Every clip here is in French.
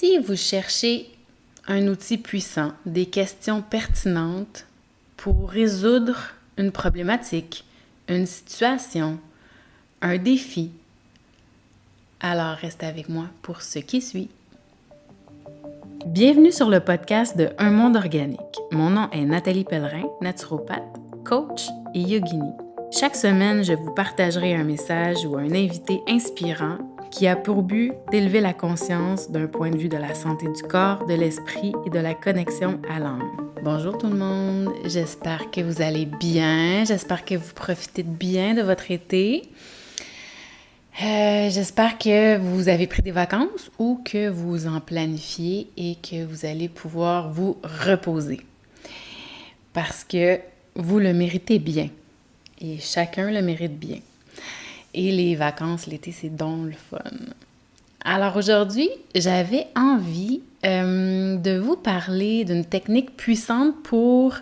Si vous cherchez un outil puissant, des questions pertinentes pour résoudre une problématique, une situation, un défi, alors restez avec moi pour ce qui suit. Bienvenue sur le podcast de Un monde organique. Mon nom est Nathalie Pellerin, naturopathe, coach et yogini. Chaque semaine, je vous partagerai un message ou un invité inspirant qui a pour but d'élever la conscience d'un point de vue de la santé du corps, de l'esprit et de la connexion à l'âme. Bonjour tout le monde, j'espère que vous allez bien, j'espère que vous profitez bien de votre été. J'espère que vous avez pris des vacances ou que vous en planifiez et que vous allez pouvoir vous reposer. Parce que vous le méritez bien. Et chacun le mérite bien. Et les vacances, l'été, c'est donc le fun. Alors aujourd'hui, j'avais envie de vous parler d'une technique puissante pour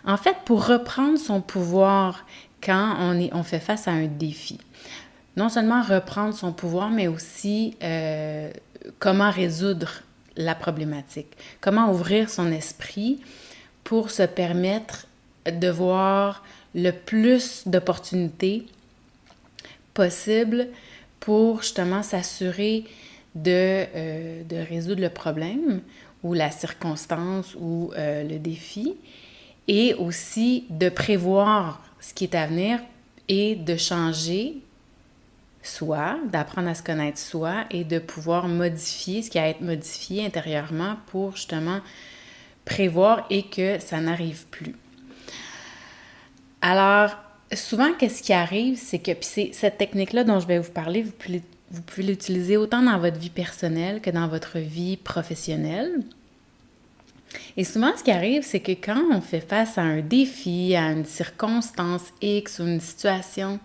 reprendre son pouvoir quand on fait face à un défi. Non seulement reprendre son pouvoir, mais aussi comment résoudre la problématique. Comment ouvrir son esprit pour se permettre de voir le plus d'opportunités possible pour justement s'assurer de résoudre le problème ou la circonstance ou le défi et aussi de prévoir ce qui est à venir et de changer soi, d'apprendre à se connaître soi et de pouvoir modifier ce qui a à être modifié intérieurement pour justement prévoir et que ça n'arrive plus. Alors, souvent, qu'est-ce qui arrive, c'est que, puis c'est cette technique-là dont je vais vous parler, vous pouvez l'utiliser autant dans votre vie personnelle que dans votre vie professionnelle. Et souvent, ce qui arrive, c'est que quand on fait face à un défi, à une circonstance X ou une situation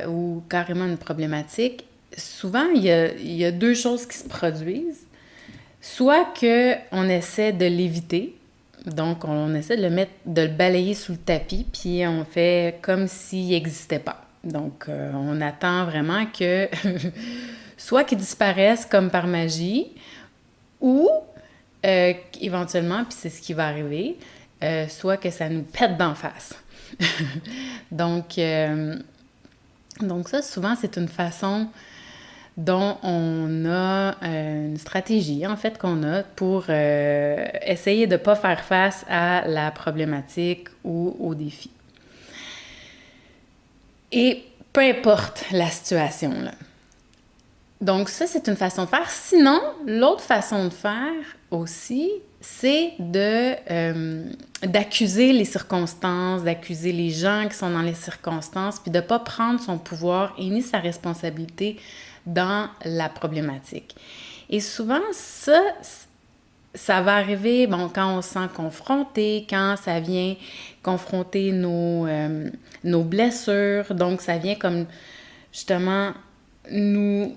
ou carrément une problématique, souvent, il y a deux choses qui se produisent. Soit qu'on essaie de l'éviter, donc on essaie de le balayer sous le tapis, puis on fait comme s'il n'existait pas. Donc, on attend vraiment que soit qu'il disparaisse comme par magie, ou éventuellement, puis c'est ce qui va arriver, soit que ça nous pète d'en face. Donc ça, souvent, c'est une façon dont on a une stratégie, en fait, qu'on a pour essayer de ne pas faire face à la problématique ou au défi. Et peu importe la situation, là. Donc ça, c'est une façon de faire. Sinon, l'autre façon de faire aussi, c'est d'accuser les circonstances, d'accuser les gens qui sont dans les circonstances, puis de ne pas prendre son pouvoir et ni sa responsabilité dans la problématique. Et souvent, ça va arriver, quand on se sent confronté, quand ça vient confronter nos blessures, donc ça vient comme, justement, nous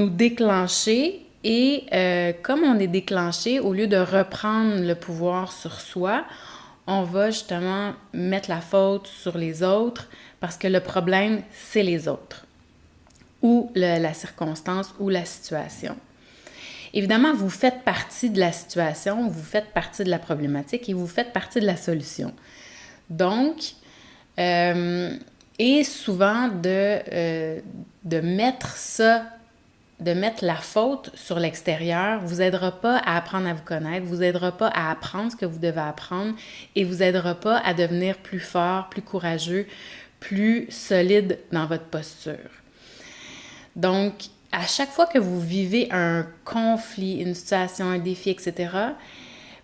déclencher et comme on est déclenché, au lieu de reprendre le pouvoir sur soi, on va justement mettre la faute sur les autres parce que le problème, c'est les autres ou la circonstance ou la situation. Évidemment, vous faites partie de la situation, vous faites partie de la problématique et vous faites partie de la solution. Donc, et souvent de mettre la faute sur l'extérieur vous aidera pas à apprendre à vous connaître, vous aidera pas à apprendre ce que vous devez apprendre et vous aidera pas à devenir plus fort, plus courageux, plus solide dans votre posture. Donc, à chaque fois que vous vivez un conflit, une situation, un défi, etc.,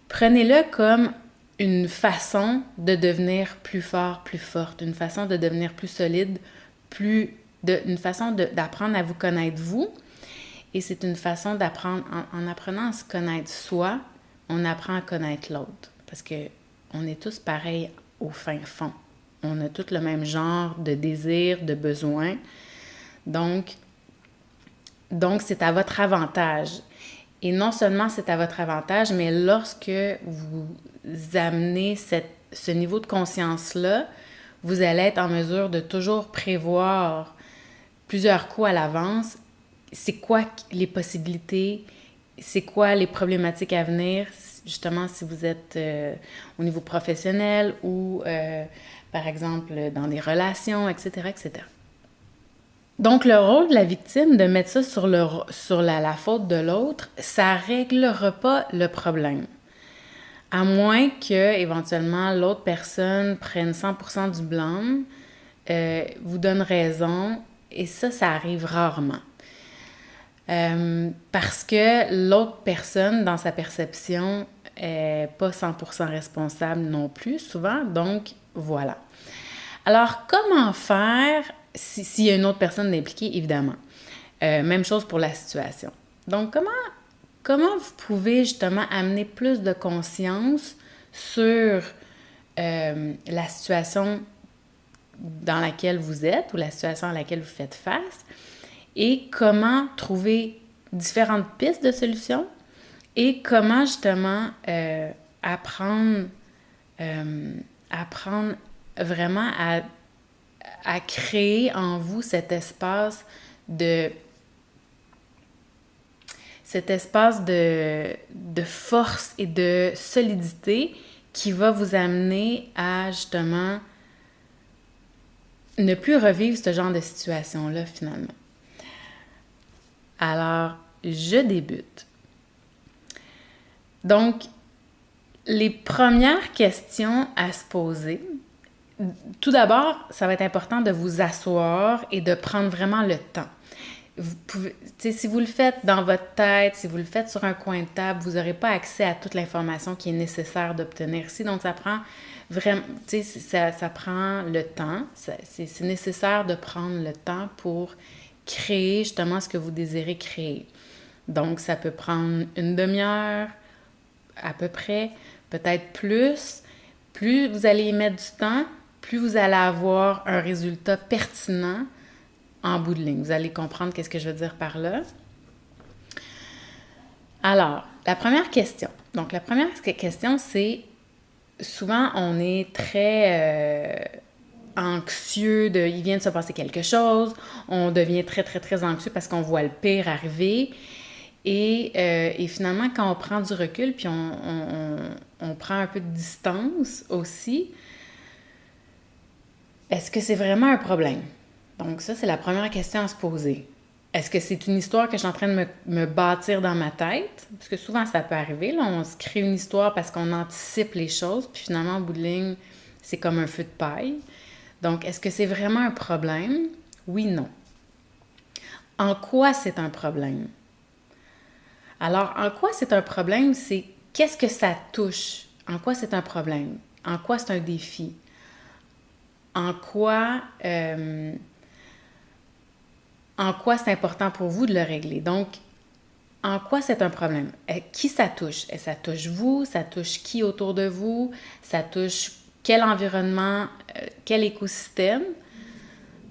prenez-le comme une façon de devenir plus fort, plus forte, une façon de devenir plus solide, une façon d'apprendre à vous connaître vous. Et c'est une façon d'apprendre, en apprenant à se connaître soi, on apprend à connaître l'autre. Parce qu'on est tous pareils au fin fond. On a tous le même genre de désir, de besoin. Donc c'est à votre avantage. Et non seulement c'est à votre avantage, mais lorsque vous amenez ce niveau de conscience-là, vous allez être en mesure de toujours prévoir plusieurs coups à l'avance c'est quoi les possibilités, c'est quoi les problématiques à venir, justement si vous êtes au niveau professionnel ou par exemple dans des relations, etc., etc. Donc, le rôle de la victime, de mettre ça sur, la faute de l'autre, ça ne réglera pas le problème. À moins que, éventuellement, l'autre personne prenne 100% du blâme, vous donne raison, et ça arrive rarement. Parce que l'autre personne, dans sa perception, n'est pas 100% responsable non plus, souvent. Donc, voilà. Alors, comment faire s'il y a une autre personne impliquée, évidemment? Même chose pour la situation. Donc, comment vous pouvez justement amener plus de conscience sur la situation dans laquelle vous êtes ou la situation à laquelle vous faites face et comment trouver différentes pistes de solutions et comment justement apprendre vraiment à créer en vous cet espace de force et de solidité qui va vous amener à justement ne plus revivre ce genre de situation-là finalement. Alors, je débute. Donc, les premières questions à se poser, tout d'abord, ça va être important de vous asseoir et de prendre vraiment le temps. Vous pouvez, si vous le faites dans votre tête, si vous le faites sur un coin de table, vous n'aurez pas accès à toute l'information qui est nécessaire d'obtenir ici. Donc, ça prend vraiment, ça prend le temps. C'est nécessaire de prendre le temps pour créer justement ce que vous désirez créer. Donc, ça peut prendre une demi-heure à peu près, peut-être plus. Plus vous allez y mettre du temps, plus vous allez avoir un résultat pertinent en bout de ligne. Vous allez comprendre qu'est-ce que je veux dire par là. Alors, la première question. Donc, la première question, c'est souvent, on est très anxieux il vient de se passer quelque chose. On devient très, très, très anxieux parce qu'on voit le pire arriver. Et finalement, quand on prend du recul, puis on prend un peu de distance aussi, est-ce que c'est vraiment un problème? Donc ça, c'est la première question à se poser. Est-ce que c'est une histoire que je suis en train de me bâtir dans ma tête? Parce que souvent, ça peut arriver. Là, on se crée une histoire parce qu'on anticipe les choses, puis finalement, au bout de ligne, c'est comme un feu de paille. Donc, est-ce que c'est vraiment un problème? Oui, non. En quoi c'est un problème? Alors, en quoi c'est un problème? C'est qu'est-ce que ça touche? En quoi c'est un problème? En quoi c'est un défi? En quoi c'est important pour vous de le régler? Donc, en quoi c'est un problème? Qui ça touche? Ça touche vous? Ça touche qui autour de vous? Ça touche quel environnement? Quel écosystème?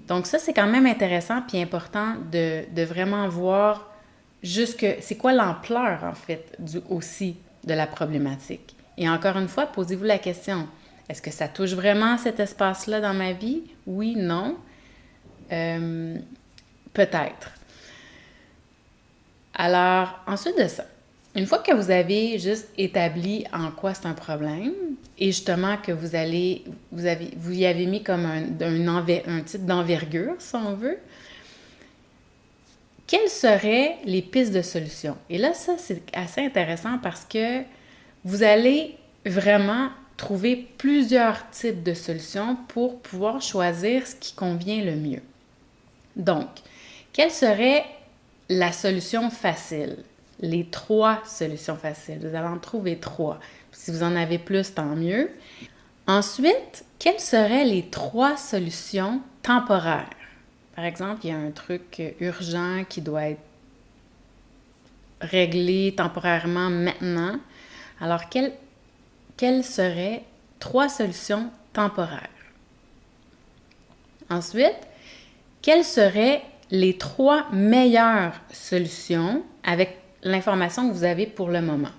Donc ça, c'est quand même intéressant puis important de vraiment voir c'est quoi l'ampleur, en fait, aussi de la problématique. Et encore une fois, posez-vous la question, est-ce que ça touche vraiment cet espace-là dans ma vie? Oui, non? Peut-être. Alors, ensuite de ça, une fois que vous avez juste établi en quoi c'est un problème, et justement que vous y avez mis comme un titre d'envergure, si on veut, quelles seraient les pistes de solution? Et là, ça, c'est assez intéressant parce que vous allez vraiment trouver plusieurs types de solutions pour pouvoir choisir ce qui convient le mieux. Donc, quelle serait la solution facile? Les 3 solutions faciles. Vous allez en trouver 3. Si vous en avez plus, tant mieux. Ensuite, quelles seraient les 3 solutions temporaires? Par exemple, il y a un truc urgent qui doit être réglé temporairement maintenant. Alors, quelles seraient 3 solutions temporaires? Ensuite, quelles seraient les 3 meilleures solutions avec l'information que vous avez pour le moment?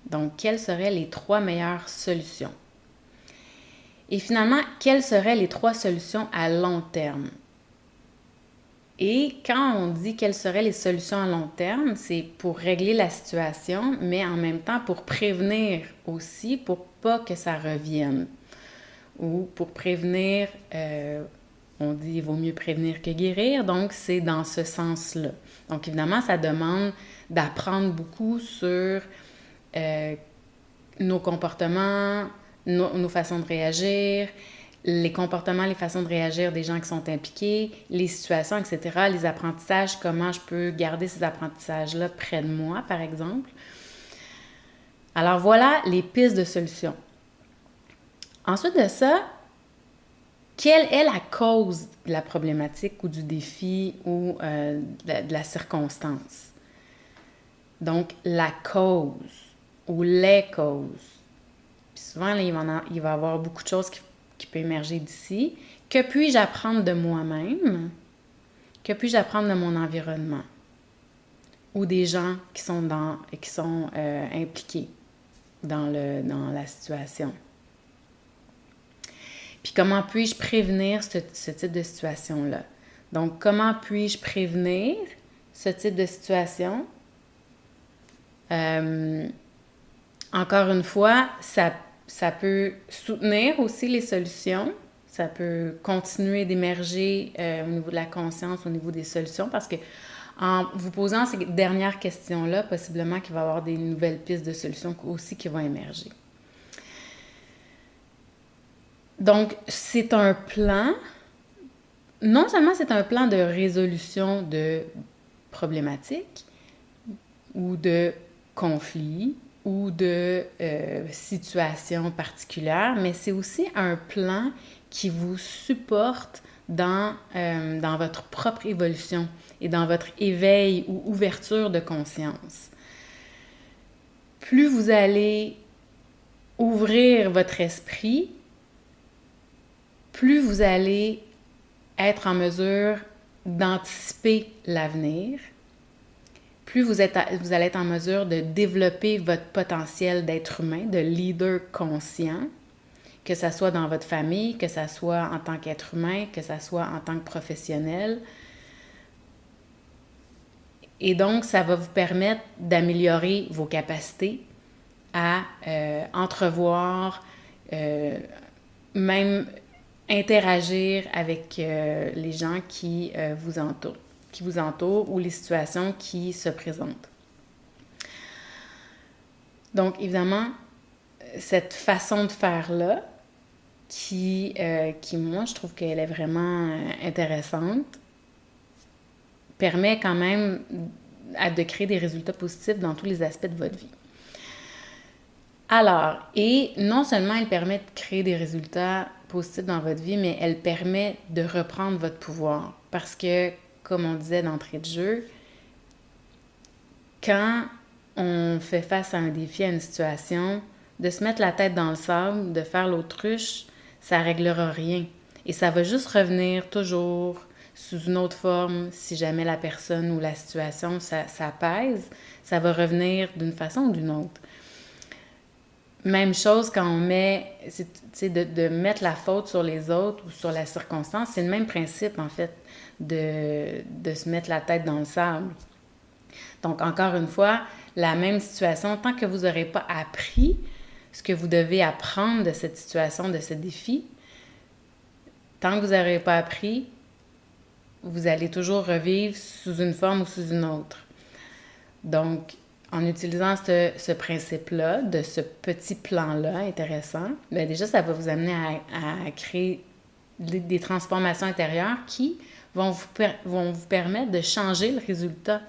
Donc, quelles seraient les 3 meilleures solutions? Et finalement, quelles seraient les 3 solutions à long terme? Et quand on dit quelles seraient les solutions à long terme, c'est pour régler la situation, mais en même temps pour prévenir aussi, pour pas que ça revienne. Ou pour prévenir, on dit il vaut mieux prévenir que guérir, donc c'est dans ce sens-là. Donc évidemment, ça demande d'apprendre beaucoup sur nos comportements, nos façons de réagir, les comportements, les façons de réagir des gens qui sont impliqués, les situations, etc., les apprentissages, comment je peux garder ces apprentissages-là près de moi, par exemple. Alors voilà les pistes de solutions. Ensuite de ça, quelle est la cause de la problématique ou du défi ou de la circonstance? Donc, la cause ou les causes. Puis souvent, là, il va y avoir beaucoup de choses qui peuvent émerger d'ici. Que puis-je apprendre de moi-même? Que puis-je apprendre de mon environnement? Ou des gens qui sont impliqués dans la situation? Puis comment puis-je prévenir ce type de situation-là? Donc, comment puis-je prévenir ce type de situation? Encore une fois, ça peut soutenir aussi les solutions. Ça peut continuer d'émerger au niveau de la conscience, au niveau des solutions, parce que en vous posant ces dernières questions-là, possiblement qu'il va y avoir des nouvelles pistes de solutions aussi qui vont émerger. Donc, c'est un plan, non seulement c'est un plan de résolution de problématiques ou de conflits ou de situations particulières, mais c'est aussi un plan qui vous supporte dans votre propre évolution et dans votre éveil ou ouverture de conscience. Plus vous allez ouvrir votre esprit, plus vous allez être en mesure d'anticiper l'avenir, plus vous allez être en mesure de développer votre potentiel d'être humain, de leader conscient, que ce soit dans votre famille, que ce soit en tant qu'être humain, que ce soit en tant que professionnel. Et donc, ça va vous permettre d'améliorer vos capacités à entrevoir, même interagir avec les gens qui vous entourent ou les situations qui se présentent. Donc, évidemment, cette façon de faire-là, qui moi, je trouve qu'elle est vraiment intéressante, permet quand même de créer des résultats positifs dans tous les aspects de votre vie. Alors, et non seulement elle permet de créer des résultats positifs dans votre vie, mais elle permet de reprendre votre pouvoir. Parce que, comme on disait d'entrée de jeu, quand on fait face à un défi, à une situation, de se mettre la tête dans le sable, de faire l'autruche, ça ne réglera rien. Et ça va juste revenir toujours sous une autre forme, si jamais la personne ou la situation s'apaise, ça va revenir d'une façon ou d'une autre. Même chose quand on met, de mettre la faute sur les autres ou sur la circonstance, c'est le même principe en fait de se mettre la tête dans le sable. Donc encore une fois, la même situation, tant que vous n'aurez pas appris ce que vous devez apprendre de cette situation, de ce défi, tant que vous n'aurez pas appris, vous allez toujours revivre sous une forme ou sous une autre. Donc, en utilisant ce principe-là, de ce petit plan-là intéressant, bien déjà, ça va vous amener à créer des transformations intérieures qui vont vous permettre de changer le résultat,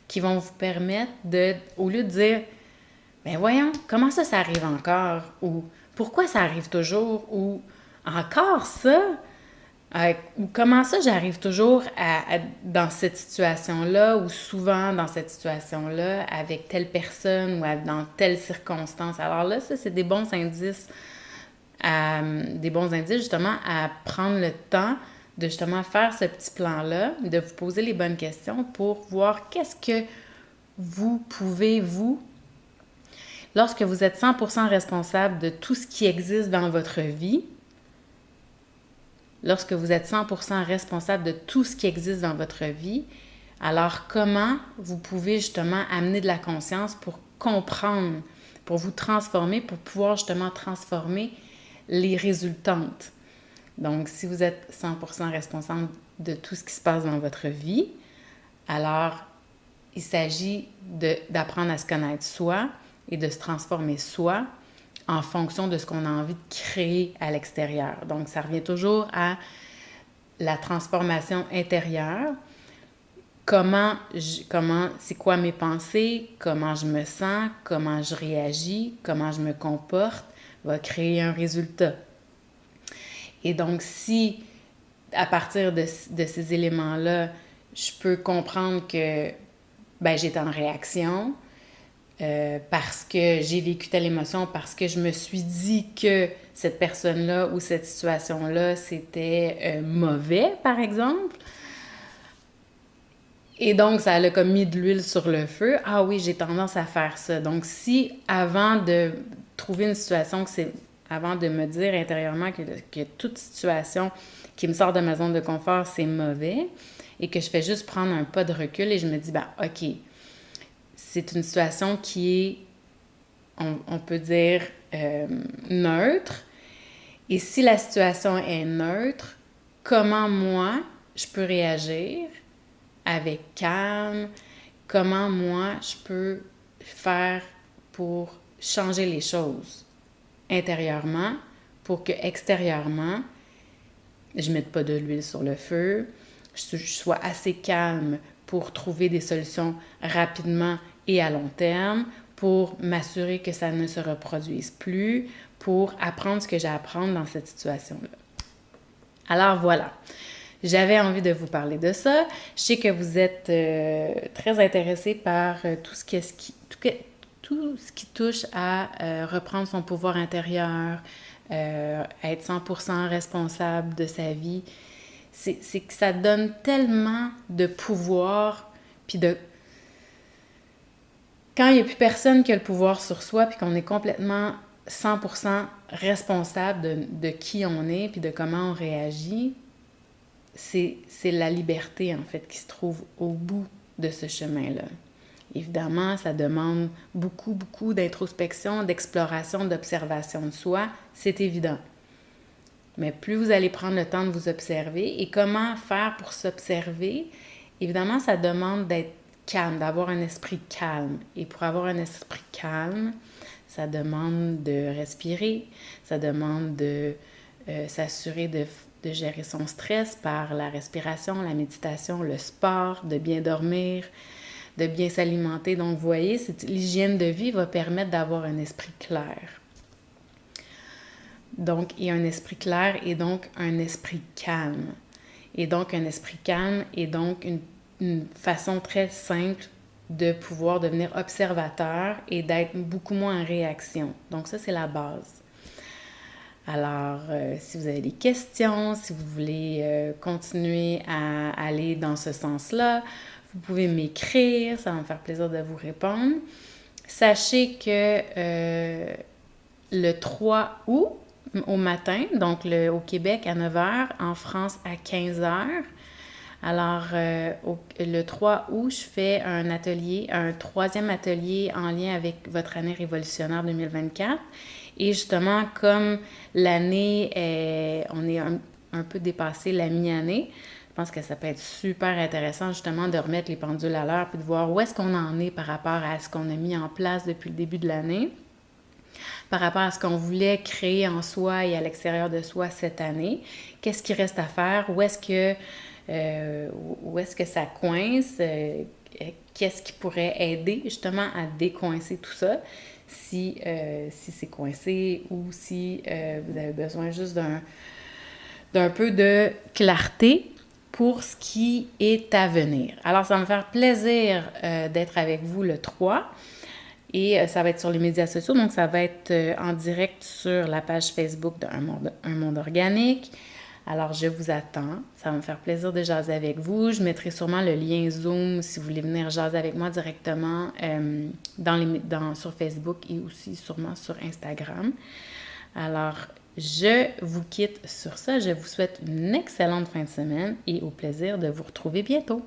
qui vont vous permettre de, au lieu de dire « ben voyons, comment ça arrive encore? » ou « pourquoi ça arrive toujours? » ou « encore ça? » ou « comment ça j'arrive toujours dans cette situation-là ou souvent dans cette situation-là avec telle personne ou dans telle circonstance? » Alors là, ça, c'est des bons indices justement à prendre le temps de justement faire ce petit plan-là, de vous poser les bonnes questions pour voir qu'est-ce que vous pouvez, lorsque vous êtes 100% responsable de tout ce qui existe dans votre vie, lorsque vous êtes 100% responsable de tout ce qui existe dans votre vie, alors comment vous pouvez justement amener de la conscience pour comprendre, pour vous transformer, pour pouvoir justement transformer les résultantes. Donc, si vous êtes 100% responsable de tout ce qui se passe dans votre vie, alors il s'agit d'apprendre à se connaître soi et de se transformer soi en fonction de ce qu'on a envie de créer à l'extérieur. Donc, ça revient toujours à la transformation intérieure. C'est quoi mes pensées, comment je me sens, comment je réagis, comment je me comporte, va créer un résultat. Et donc, si à partir de ces éléments-là, je peux comprendre que j'étais en réaction parce que j'ai vécu telle émotion, parce que je me suis dit que cette personne-là ou cette situation-là, c'était mauvais, par exemple. Et donc, ça a comme mis de l'huile sur le feu. Ah oui, j'ai tendance à faire ça. Donc, si avant de trouver une situation, avant de me dire intérieurement que toute situation qui me sort de ma zone de confort, c'est mauvais, et que je fais juste prendre un pas de recul et je me dis, OK, c'est une situation qui est, on peut dire, neutre. Et si la situation est neutre, comment moi, je peux réagir avec calme? Comment moi, je peux faire pour changer les choses intérieurement pour que extérieurement, je ne mette pas de l'huile sur le feu, je sois assez calme pour trouver des solutions rapidement et à long terme, pour m'assurer que ça ne se reproduise plus, pour apprendre ce que j'ai à apprendre dans cette situation-là. Alors voilà, j'avais envie de vous parler de ça. Je sais que vous êtes très intéressés par tout ce qui touche à reprendre son pouvoir intérieur, être 100% responsable de sa vie. C'est que ça donne tellement de pouvoir, puis quand il n'y a plus personne qui a le pouvoir sur soi, puis qu'on est complètement 100% responsable de qui on est, puis de comment on réagit, c'est la liberté, en fait, qui se trouve au bout de ce chemin-là. Évidemment, ça demande beaucoup, beaucoup d'introspection, d'exploration, d'observation de soi, c'est évident. Mais plus vous allez prendre le temps de vous observer, et comment faire pour s'observer, évidemment, ça demande d'être calme, d'avoir un esprit calme. Et pour avoir un esprit calme, ça demande de respirer, ça demande de s'assurer de gérer son stress par la respiration, la méditation, le sport, de bien dormir, de bien s'alimenter. Donc, vous voyez, l'hygiène de vie va permettre d'avoir un esprit clair. Donc, et un esprit clair et donc un esprit calme. Et donc, un esprit calme est donc une façon très simple de pouvoir devenir observateur et d'être beaucoup moins en réaction. Donc, ça, c'est la base. Alors, si vous avez des questions, si vous voulez continuer à aller dans ce sens-là, vous pouvez m'écrire, ça va me faire plaisir de vous répondre. Sachez que le 3 août, au matin, donc au Québec à 9h, en France à 15h. Alors, le 3 août, je fais un atelier, un 3e atelier en lien avec votre année révolutionnaire 2024. Et justement, comme l'année, on est un peu dépassé la mi-année, je pense que ça peut être super intéressant justement de remettre les pendules à l'heure puis de voir où est-ce qu'on en est par rapport à ce qu'on a mis en place depuis le début de l'année, par rapport à ce qu'on voulait créer en soi et à l'extérieur de soi cette année. Qu'est-ce qui reste à faire? Où est-ce que ça coince? Qu'est-ce qui pourrait aider justement à décoincer tout ça si c'est coincé ou si vous avez besoin juste d'un peu de clarté pour ce qui est à venir. Alors, ça va me faire plaisir d'être avec vous le 3 et ça va être sur les médias sociaux, donc ça va être en direct sur la page Facebook d'Un monde organique. Alors, je vous attends. Ça va me faire plaisir de jaser avec vous. Je mettrai sûrement le lien Zoom si vous voulez venir jaser avec moi directement sur Facebook et aussi sûrement sur Instagram. Alors, Je vous quitte sur ça. Je vous souhaite une excellente fin de semaine et au plaisir de vous retrouver bientôt.